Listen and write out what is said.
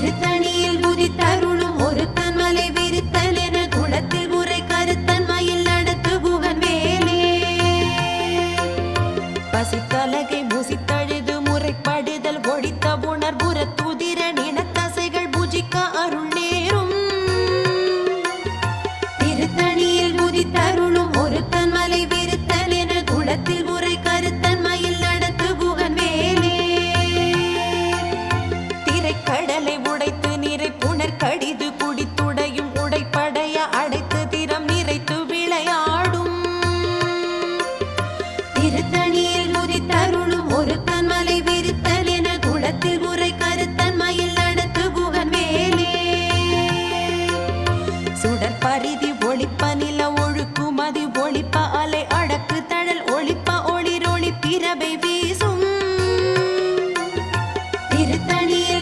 திருத்தணியில் உதித்தருளும் ஒருத்தன் மலை விருத்தன் என குளத்தில் உரை கருத்தன் மயில் நடத்து குகன் வேலே பசித்தலகை முசித்தழுது முறைப்படுதல் ஒழித்த உணர்வுற துதிர நினத்தசைகள் புஜிக்க அருள் நேரும் திருத்தணியில் உதித்தருளும் ஒருத்தன் மலை விருத்தன் என குளத்தில் உரை கருத்தன் மயில் நடத்து குகன் வேலே திரைக்கடலை உடைத்து நிறை புனர் கடிது